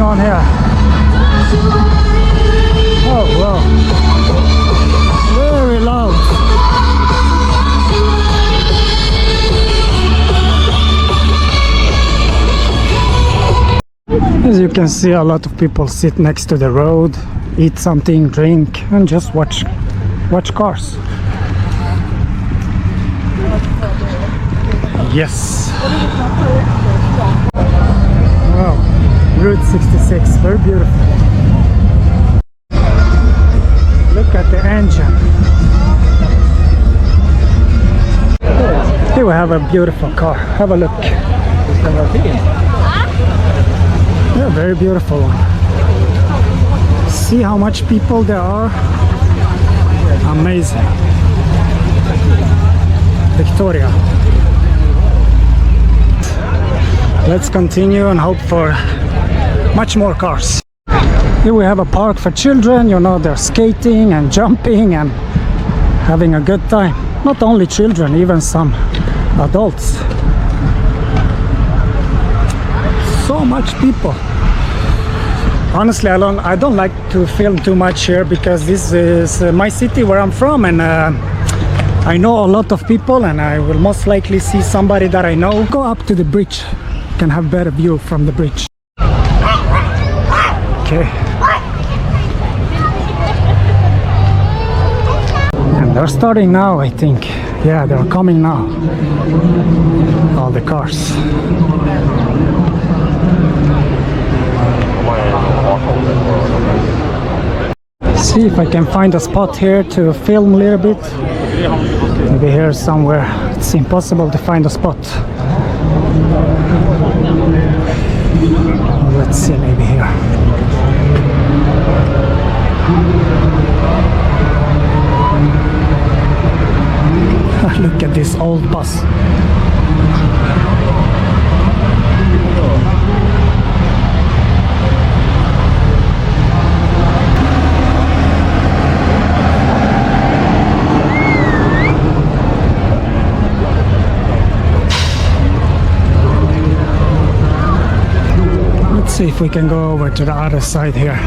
on here? Oh wow, very loud. As you can see, a lot of people sit next to the road, eat something, drink, and just watch cars. Yes. Wow, Route 66, very beautiful. Look at the engine. Here we have a beautiful car. Have a look. Yeah, very beautiful one. See how much people there are? Amazing. Victoria. Let's continue and hope for much more cars. Here we have a park for children, you know, they're skating and jumping and having a good time. Not only children, even some adults. So much people. Honestly, I don't like to film too much here because this is my city where I'm from, and I know a lot of people, and I will most likely see somebody that I know. Go up to the bridge, you can have better view from the bridge. Okay. And they're starting now, I think. Yeah, they're coming now. All the cars. See if I can find a spot here to film a little bit. Maybe here somewhere. It's impossible to find a spot. Let's see, maybe here. Look at this old bus. Let's see if we can go over to the other side here.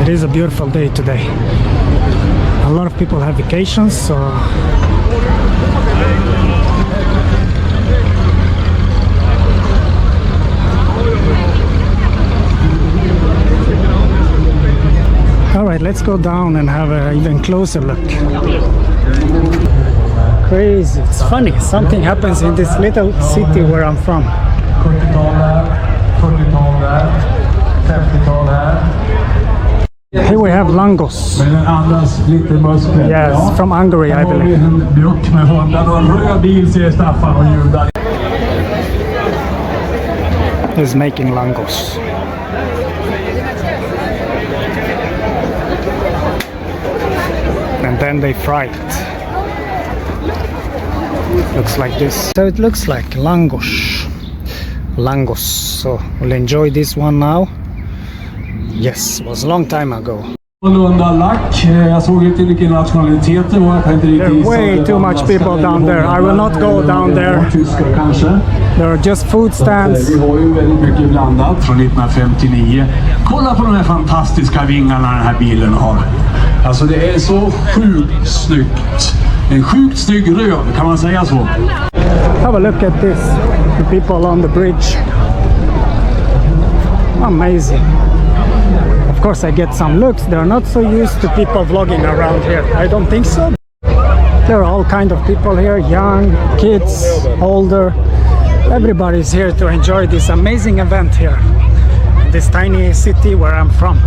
It is a beautiful day today. A lot of people have vacations, so alright, let's go down and have an even closer look. Crazy, it's funny, something happens in this little city where I'm from. Here we have langos. Yes, from Hungary, I believe. He's making langos. And then they fry it. Looks like this. So it looks like langos. Langos. So we'll enjoy this one now. Yes, it was a long time ago. There are way too much people down there. I will not go down there. There are just food stands. Kolla på de här fantastiska vingarna den här bilen har. Alltså det är så sjukt snyggt. En sjukt snygg röv, kan man säga så? Have a look at this. The people on the bridge. Amazing. Of course I get some looks. They're not so used to people vlogging around here. I don't think so. There are all kind of people here, young, kids, older. Everybody's here to enjoy this amazing event here. This tiny city where I'm from.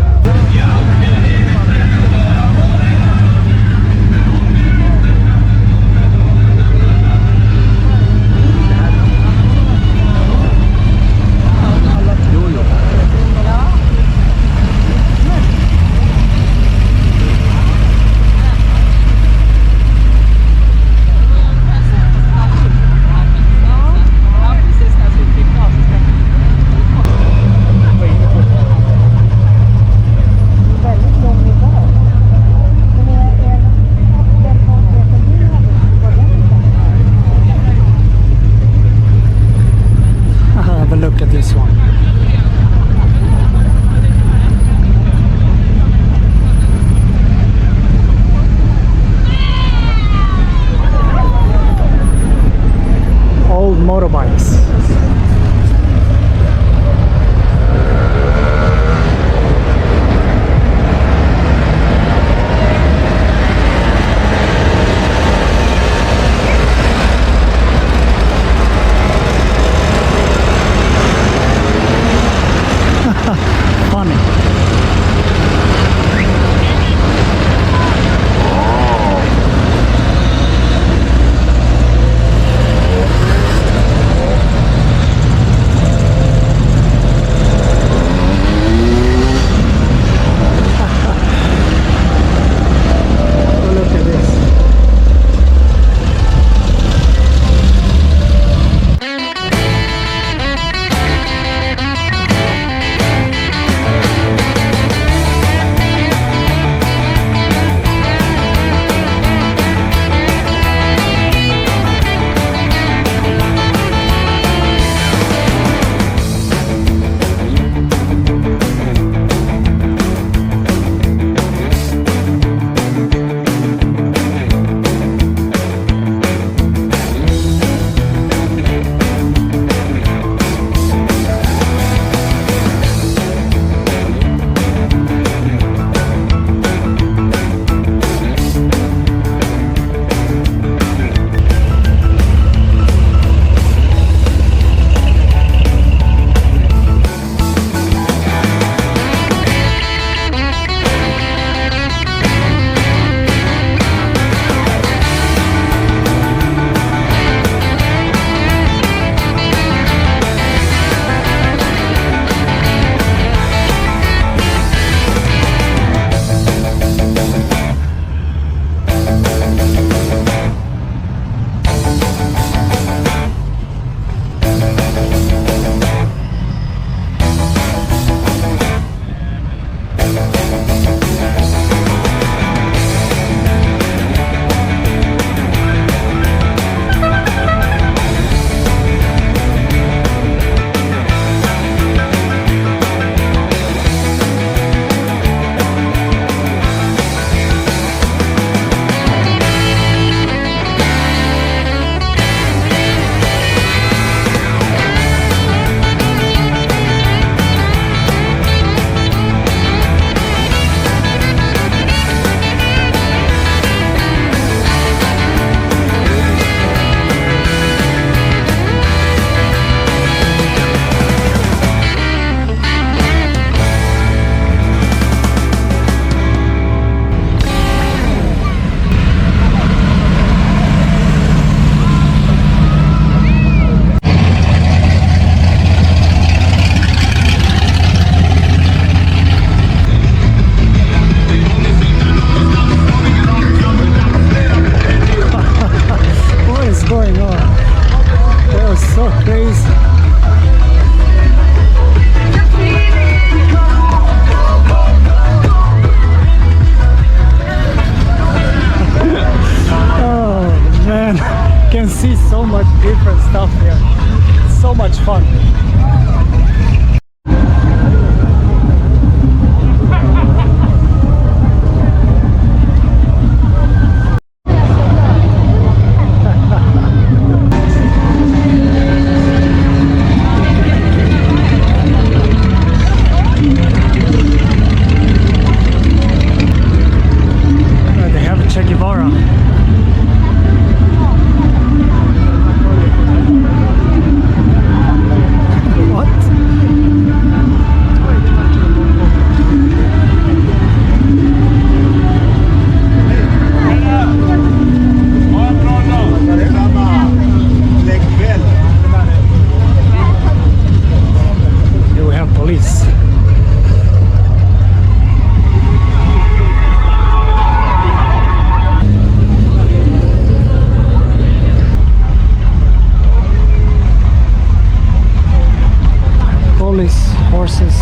police horses.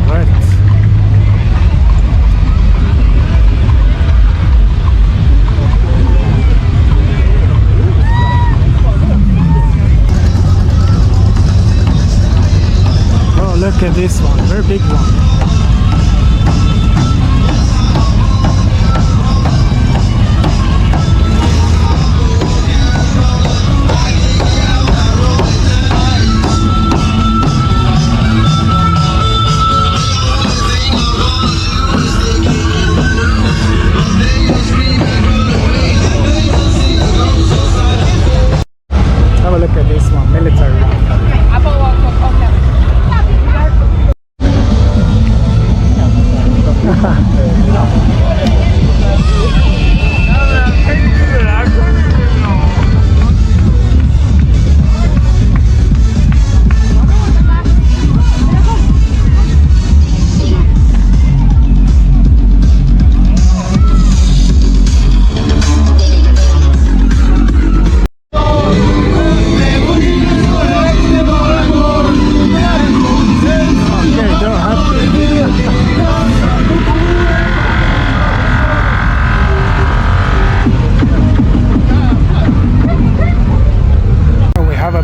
Alright. Oh, look at this one, very big one. Have a look at this one, military one.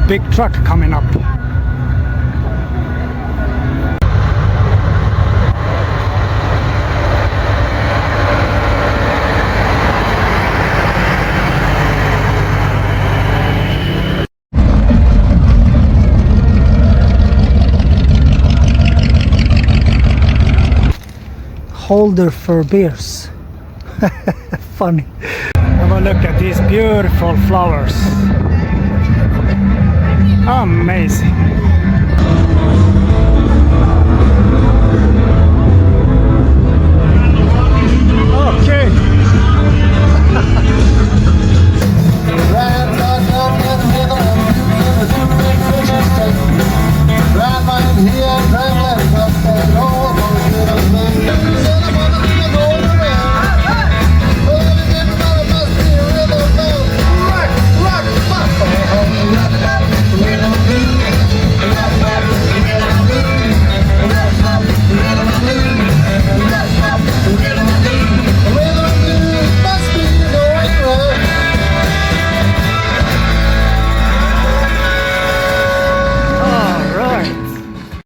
Big truck coming up. Holder for beers. Funny. Have a look at these beautiful flowers. Amazing.